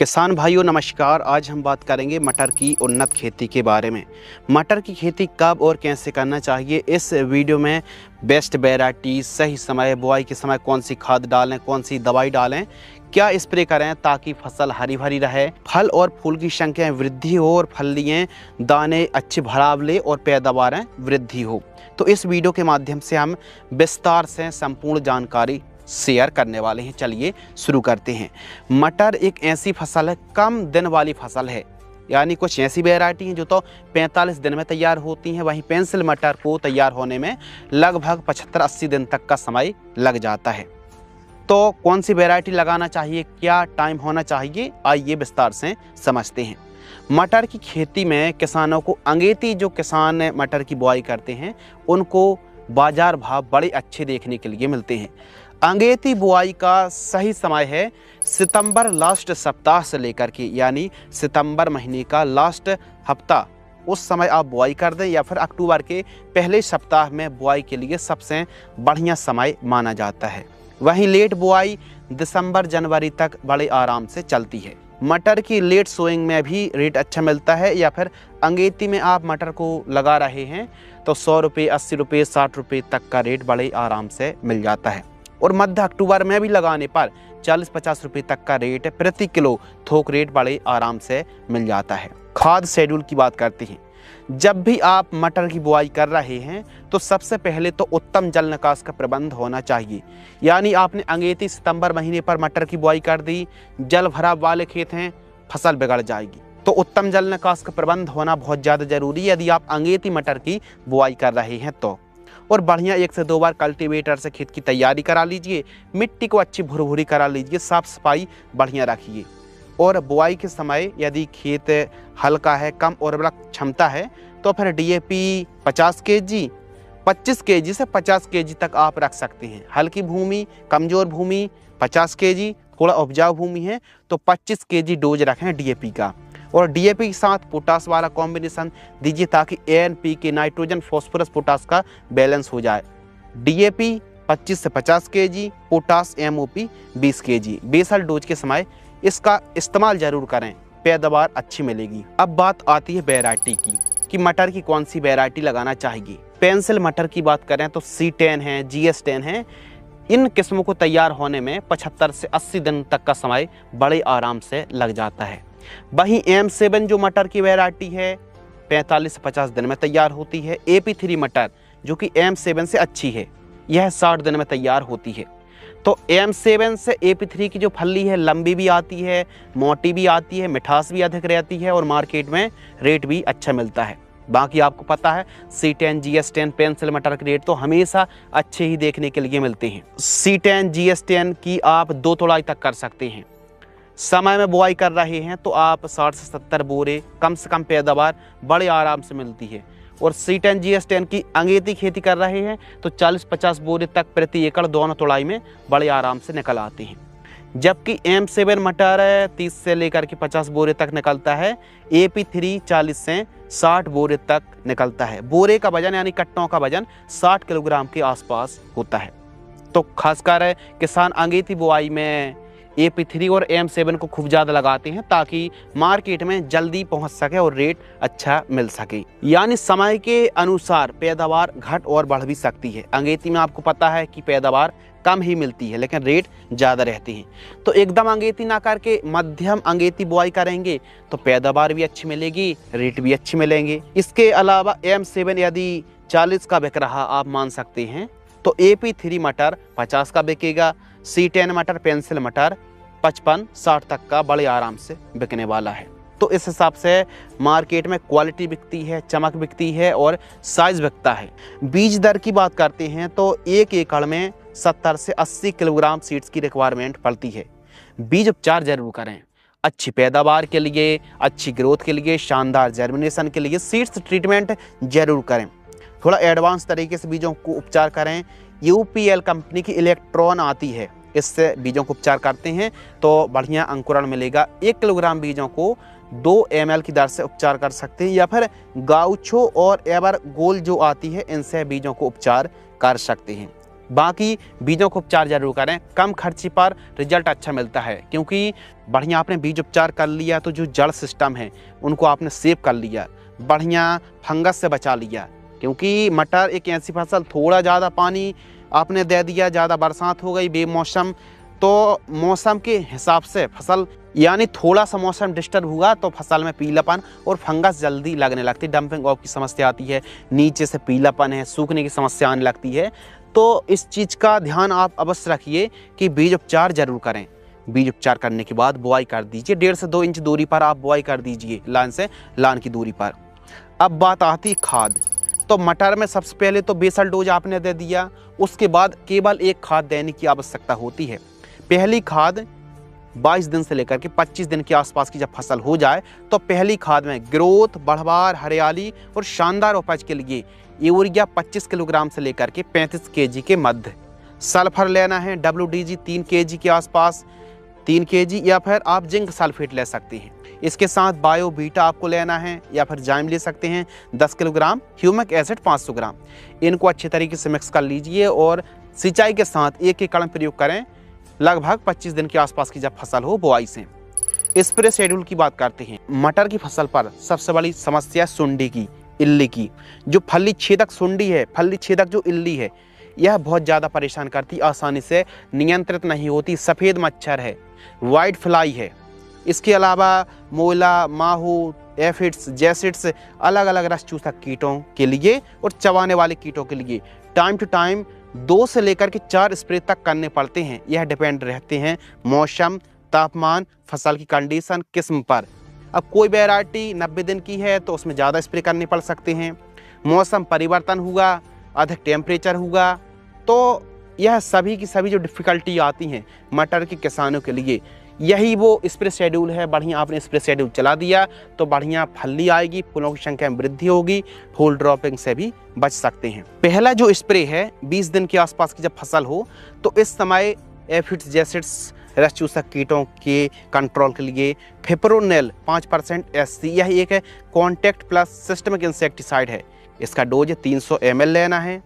किसान भाइयों नमस्कार। आज हम बात करेंगे मटर की उन्नत खेती के बारे में। मटर की खेती कब और कैसे करना चाहिए, इस वीडियो में बेस्ट वैरायटी, सही समय, बुआई के समय कौन सी खाद डालें, कौन सी दवाई डालें, क्या स्प्रे करें ताकि फसल हरी भरी रहे, फल और फूल की संख्या वृद्धि हो और फलियाँ दाने अच्छे भराव ले और पैदावारें वृद्धि हो। तो इस वीडियो के माध्यम से हम विस्तार से संपूर्ण जानकारी शेयर करने वाले हैं। चलिए शुरू करते हैं। मटर एक ऐसी फसल है, कम दिन वाली फसल है, यानी कुछ ऐसी वैरायटी हैं जो तो 45 दिन में तैयार होती हैं, वहीं पेंसिल मटर को तैयार होने में लगभग 75-80 दिन तक का समय लग जाता है। तो कौन सी वैरायटी लगाना चाहिए, क्या टाइम होना चाहिए, आइए विस्तार से समझते हैं। मटर की खेती में किसानों को अंगेती, जो किसान मटर की बुआई करते हैं उनको बाजार भाव बड़े अच्छे देखने के लिए मिलते हैं। अंगेती बुआई का सही समय है सितंबर लास्ट सप्ताह से लेकर के, यानी सितंबर महीने का लास्ट हफ्ता, उस समय आप बुआई कर दें, या फिर अक्टूबर के पहले सप्ताह में बुआई के लिए सबसे बढ़िया समय माना जाता है। वहीं लेट बुआई दिसंबर जनवरी तक बड़े आराम से चलती है। मटर की लेट सोइंग में भी रेट अच्छा मिलता है, या फिर अंगेती में आप मटर को लगा रहे हैं तो 100 रुपये, 80 रुपये, 60 रुपये तक का रेट बड़े आराम से मिल जाता है। और मध्य अक्टूबर में भी लगाने पर 40-50 रुपये तक का रेट प्रति किलो थोक रेट बड़े आराम से मिल जाता है। खाद शेड्यूल की बात करते हैं। जब भी आप मटर की बुआई कर रहे हैं तो सबसे पहले तो उत्तम जल निकास का प्रबंध होना चाहिए, यानी आपने अंगेती सितंबर महीने पर मटर की बुआई कर दी, जल भराव वाले खेत हैं, फसल बिगड़ जाएगी। तो उत्तम जल निकास का प्रबंध होना बहुत ज़्यादा जरूरी है यदि आप अंगेती मटर की बुआई कर रहे हैं तो। और बढ़िया 1 से 2 बार कल्टीवेटर से खेत की तैयारी करा लीजिए, मिट्टी को अच्छी भुरभुरी करा लीजिए, साफ सफाई बढ़िया रखिए। और बुआई के समय यदि खेत हल्का है, कम उर्वरक क्षमता है, तो फिर डीएपी 50 केजी, 25 केजी से 50 केजी तक आप रख सकते हैं। हल्की भूमि, कमज़ोर भूमि 50 केजी, थोड़ा उपजाऊ भूमि है तो 25 केजी डोज रखें डीएपी का। और डीएपी के साथ पोटास वाला कॉम्बिनेशन दीजिए ताकि एनपीके, नाइट्रोजन, फास्फोरस, पोटास का बैलेंस हो जाए। डीएपी 25 से 50 kg, potash MOP 20 kg. Basal dose के समय इसका इस्तेमाल जरूर करें, पैदावार अच्छी मिलेगी। अब बात आती है वैरायटी की कि मटर की कौन सी वैरायटी लगाना चाहिए। पेंसिल मटर की बात करें तो C10 है, GS10 है। इन किस्मों को तैयार होने में 75 से 80 दिन तक का समय बड़े आराम से लग जाता है। वहीं M7 जो मटर की वैरायटी है 45 से 50 दिन में तैयार होती है। AP3 मटर जो कि M7 से अच्छी है, यह 60 दिन में तैयार होती है। तो M7 से AP3 की जो फली है लंबी भी आती है, मोटी भी आती है, मिठास भी अधिक रहती है और मार्केट में रेट भी अच्छा मिलता है। बाकी आपको पता है C10, GS10 पेंसिल मटर के रेट तो हमेशा अच्छे ही देखने के लिए मिलते हैं। C10, GS10 की आप 2 तोड़ाई तक कर सकते हैं। समय में बुआई कर रहे हैं तो आप 60 से 70 बोरे, कम से कम पैदावार बड़े आराम से मिलती है। और C10, GS10 की अंगेती खेती कर रहे हैं तो 40-50 बोरे तक प्रति एकड़ दोनों तोड़ाई में बड़े आराम से निकल आते हैं। जबकि M7 मटर 30 से लेकर के 50 बोरे तक निकलता है। AP3 40 से 60 बोरे तक निकलता है। बोरे का वजन यानी कट्टों का वजन 60 किलोग्राम के आसपास होता है। तो खासकर किसान अंगेती बुआई में AP3 और M7 को खूब ज़्यादा लगाते हैं ताकि मार्केट में जल्दी पहुंच सके और रेट अच्छा मिल सके। यानी समय के अनुसार पैदावार घट और बढ़ भी सकती है। अंगेती में आपको पता है कि पैदावार कम ही मिलती है लेकिन रेट ज़्यादा रहती है। तो एकदम अंगेती ना करके मध्यम अंगेती बुआई करेंगे तो पैदावार भी अच्छी मिलेगी, रेट भी अच्छे मिलेंगे। इसके अलावा M7 यदि 40 का बिक रहा आप मान सकते हैं तो AP3 मटर 50 का बिकेगा। C10 मटर, पेंसिल मटर 55-60 तक का बड़े आराम से बिकने वाला है। तो इस हिसाब से मार्केट में क्वालिटी बिकती है, चमक बिकती है और साइज बिकता है। बीज दर की बात करते हैं तो 1 एकड़ में 70 से 80 किलोग्राम सीड्स की रिक्वायरमेंट पड़ती है। बीज उपचार जरूर करें। अच्छी पैदावार के लिए, अच्छी ग्रोथ के लिए, शानदार जर्मिनेशन के लिए सीड्स ट्रीटमेंट जरूर करें। थोड़ा एडवांस तरीके से बीजों को उपचार करें। UPL कंपनी की इलेक्ट्रॉन आती है, इससे बीजों को उपचार करते हैं तो बढ़िया अंकुरण मिलेगा। 1 किलोग्राम बीजों को 2 ml की दर से उपचार कर सकते हैं, या फिर गाउचो और एवर गोल जो आती है इनसे बीजों को उपचार कर सकते हैं। बाकी बीजों को उपचार जरूर करें, कम खर्ची पर रिजल्ट अच्छा मिलता है, क्योंकि बढ़िया आपने बीज उपचार कर लिया तो जो जड़ सिस्टम है उनको आपने सेव कर लिया, बढ़िया फंगस से बचा लिया। क्योंकि मटर एक ऐसी फसल, थोड़ा ज़्यादा पानी आपने दे दिया, ज़्यादा बरसात हो गई बेमौसम, तो मौसम के हिसाब से फसल, यानी थोड़ा सा मौसम डिस्टर्ब हुआ तो फसल में पीलापन और फंगस जल्दी लगने लगती है, डंपिंग ऑफ की समस्या आती है, नीचे से पीलापन है, सूखने की समस्या आने लगती है। तो इस चीज़ का ध्यान आप अवश्य रखिए कि बीज उपचार जरूर करें। बीज उपचार करने के बाद बुआई कर दीजिए, 1.5 से 2 इंच दूरी पर आप बुआई कर दीजिए, लाइन से लाइन की दूरी पर। अब बात आती खाद। तो मटर में सबसे पहले तो बेसल डोज आपने दे दिया, उसके बाद केवल एक खाद देने की आवश्यकता होती है। पहली खाद 22 दिन से लेकर के 25 दिन के आसपास की जब फसल हो जाए तो पहली खाद में ग्रोथ, बढ़वार, हरियाली और शानदार उपज के लिए यूरिया 25 किलोग्राम से लेकर के 35 केजी के मध्य। सल्फर लेना है WDG 3 केजी के आसपास, 3 केजी, या फिर आप जिंक सल्फेट ले सकते हैं। इसके साथ बायो बीटा आपको लेना है, या फिर जाइम ले सकते हैं 10 किलोग्राम, ह्यूमिक एसिड 500 ग्राम। इनको अच्छे तरीके से मिक्स कर लीजिए और सिंचाई के साथ 1 एकड़ में प्रयोग करें, लगभग 25 दिन के आसपास की जब फसल हो बुआई से। स्प्रे शेड्यूल की बात करते हैं। मटर की फसल पर सबसे बड़ी समस्या सुंडी की, इल्ली की। जो फली छेदक सुंडी है, फली छेदक जो इल्ली है, यह बहुत ज़्यादा परेशान करती, आसानी से नियंत्रित नहीं होती। सफ़ेद मच्छर है, वाइट फ्लाई है, इसके अलावा मोला, माहू, एफिड्स, जैसिड्स, अलग अलग रस चूसक कीटों के लिए और चबाने वाले कीटों के लिए टाइम टू टाइम 2 से लेकर के 4 स्प्रे तक करने पड़ते हैं। यह डिपेंड रहते हैं मौसम, तापमान, फसल की कंडीशन, किस्म पर। अब कोई वैरायटी 90 दिन की है तो उसमें ज़्यादा स्प्रे करने पड़ सकते हैं। मौसम परिवर्तन हुआ, अधिक टेम्परेचर हुआ, तो यह सभी की सभी जो डिफ़िकल्टी आती हैं मटर के किसानों के लिए, यही वो स्प्रे शेड्यूल है। बढ़िया आपने स्प्रे शेड्यूल चला दिया तो बढ़िया फली आएगी, फूलों की संख्या में वृद्धि होगी, फूल ड्रॉपिंग से भी बच सकते हैं। पहला जो स्प्रे है 20 दिन के आसपास की जब फसल हो तो इस समय एफिड्स, जैसिड्स, रस चूसक कीटों के कंट्रोल के लिए फिप्रोनेल 5% SC, यह एक कॉन्टैक्ट प्लस सिस्टमिक इंसेक्टिसाइड है। इसका डोज 300 ml लेना है।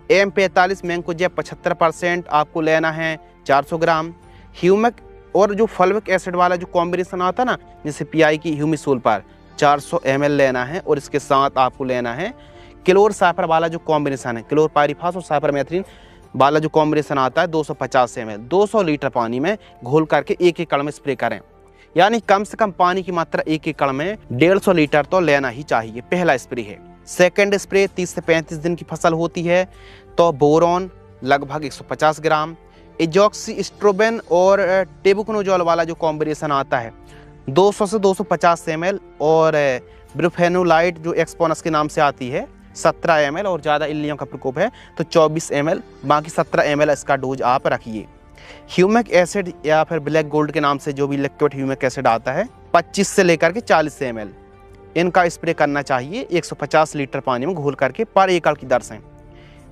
M45 मैंकोजेब 75% आपको लेना है, 400 ग्राम। ह्यूमिक और जो फल्विक एसिड वाला जो कॉम्बिनेशन आता ना, जैसे PI की ह्यूमिसोल पर 400 ml लेना है, और इसके साथ आपको लेना है क्लोर साइपर वाला जो कॉम्बिनेशन है, क्लोर पायरीफास और साइपरमेथ्रिन वाला जो कॉम्बिनेशन आता है 250 ml 200 लीटर पानी में घोल करके 1 एकड़ में स्प्रे करें। यानी कम से कम पानी की मात्रा 1 एकड़ में 150 लीटर तो लेना ही चाहिए। पहला स्प्रे है। सेकेंड स्प्रे 30 से 35 दिन की फसल होती है तो बोरॉन लगभग 150 ग्राम, एजॉक्सीस्ट्रोबिन और टेबुकनोजोल वाला जो कॉम्बिनेशन आता है 200 से 250 ml, और ब्रोफेनोलाइट जो एक्सपोनस के नाम से आती है 17 ml, और ज़्यादा इल्लियों का प्रकोप है तो 24 ml, बाकी 17 ml इसका डोज आप रखिए। ह्यूमिक एसिड या फिर ब्लैक गोल्ड के नाम से जो भी लिक्विड ह्यूमिक एसिड आता है 25 से लेकर के 40 ml, इनका स्प्रे करना चाहिए 150 लीटर पानी में घोल करके पर एकड़ की दर से।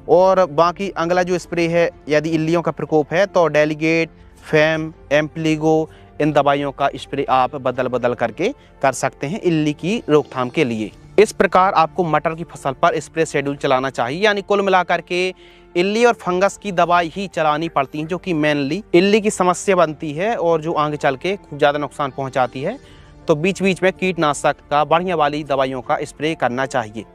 और बाकी अगला जो स्प्रे है, यदि इल्लियों का प्रकोप है तो डेलीगेट, फैम, एम्प्लीगो, इन दवाइयों का स्प्रे आप बदल बदल करके कर सकते हैं इल्ली की रोकथाम के लिए। इस प्रकार आपको मटर की फसल पर स्प्रे शेड्यूल चलाना चाहिए। यानी कुल मिलाकर के इल्ली और फंगस की दवाई ही चलानी पड़ती हैं, जो कि मेनली इल्ली की समस्या बनती है और जो आगे चल के खूब ज़्यादा नुकसान पहुंचाती है। तो बीच बीच में कीटनाशक का बढ़िया वाली दवाइयों का स्प्रे करना चाहिए।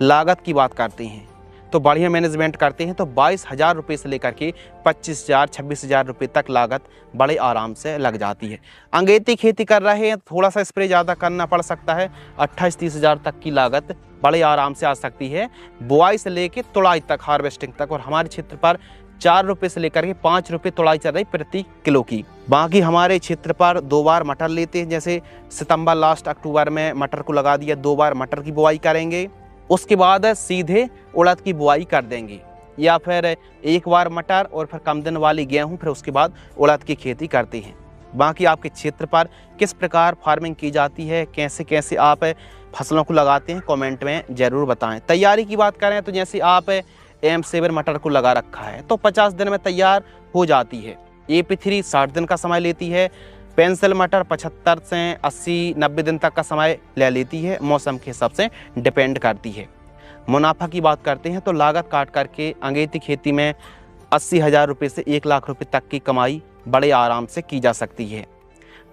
लागत की बात करते हैं तो बढ़िया मैनेजमेंट करते हैं तो 22,000 रुपये से लेकर के 25,000, 26,000 रुपये तक लागत बड़े आराम से लग जाती है। अंगेती खेती कर रहे हैं थोड़ा सा स्प्रे ज़्यादा करना पड़ सकता है, 28-30 हज़ार तक की लागत बड़े आराम से आ सकती है, बुआई से लेकर तुड़ाई तक, हार्वेस्टिंग तक। और हमारे क्षेत्र पर 4 रुपये से लेकर के 5 रुपये तुड़ाई चल रही प्रति किलो की। बाकी हमारे क्षेत्र पर 2 बार मटर लेते हैं, जैसे सितंबर लास्ट अक्टूबर में मटर को लगा दिया, 2 बार मटर की बुआई करेंगे, उसके बाद सीधे उड़द की बुआई कर देंगे, या फिर 1 बार मटर और फिर कम दिन वाली गेहूं, फिर उसके बाद उड़द की खेती करते हैं। बाकी आपके क्षेत्र पर किस प्रकार फार्मिंग की जाती है, कैसे कैसे आप फसलों को लगाते हैं, कमेंट में ज़रूर बताएं। तैयारी की बात करें तो जैसे आप M7 मटर को लगा रखा है तो 50 दिन में तैयार हो जाती है। AP3 60 दिन का समय लेती है। पेंसिल मटर 75 से 80-90 दिन तक का समय ले लेती है, मौसम के हिसाब से डिपेंड करती है। मुनाफा की बात करते हैं तो लागत काट करके अंगेती खेती में 80,000 रुपये से 1 लाख रुपये तक की कमाई बड़े आराम से की जा सकती है।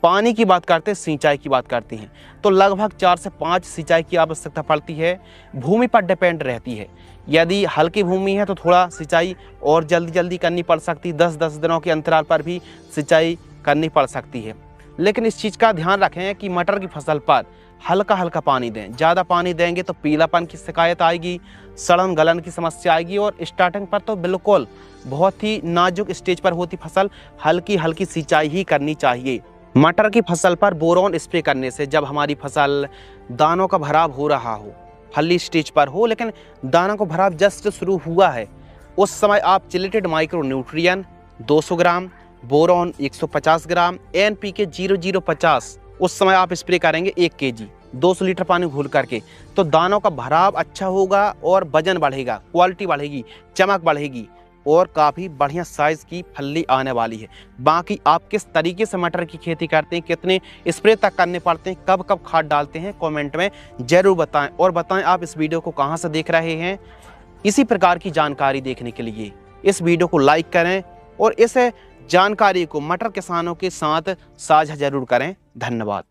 पानी की बात करते हैं, सिंचाई की बात करते हैं तो लगभग 4 से 5 सिंचाई की आवश्यकता पड़ती है। भूमि पर डिपेंड रहती है। यदि हल्की भूमि है तो थोड़ा सिंचाई और जल्दी करनी पड़ सकती है, 10-10 दिनों के अंतराल पर भी सिंचाई करनी पड़ सकती है। लेकिन इस चीज़ का ध्यान रखें कि मटर की फसल पर हल्का पानी दें। ज़्यादा पानी देंगे तो पीलापन की शिकायत आएगी, सड़न गलन की समस्या आएगी और स्टार्टिंग पर तो बिल्कुल बहुत ही नाजुक स्टेज पर होती फसल, हल्की सिंचाई ही करनी चाहिए। मटर की फसल पर बोरॉन स्प्रे करने से जब हमारी फसल दानों का भराव हो रहा हो, फली स्टेज पर हो लेकिन दानों का भराव जस्ट शुरू हुआ है, उस समय आप चिलेटेड माइक्रो न्यूट्रिएंट 200 ग्राम, बोरॉन 150 ग्राम, NPK 0050 उस समय आप स्प्रे करेंगे 1 kg 200 लीटर पानी घोल करके, तो दानों का भराव अच्छा होगा और वजन बढ़ेगा, क्वालिटी बढ़ेगी, चमक बढ़ेगी और काफ़ी बढ़िया साइज़ की फली आने वाली है। बाकी आप किस तरीके से मटर की खेती करते हैं, कितने स्प्रे तक करने पड़ते हैं, कब खाद डालते हैं, कमेंट में ज़रूर बताएं। और बताएं आप इस वीडियो को कहां से देख रहे हैं। इसी प्रकार की जानकारी देखने के लिए इस वीडियो को लाइक करें और इस जानकारी को मटर किसानों के साथ साझा जरूर करें। धन्यवाद।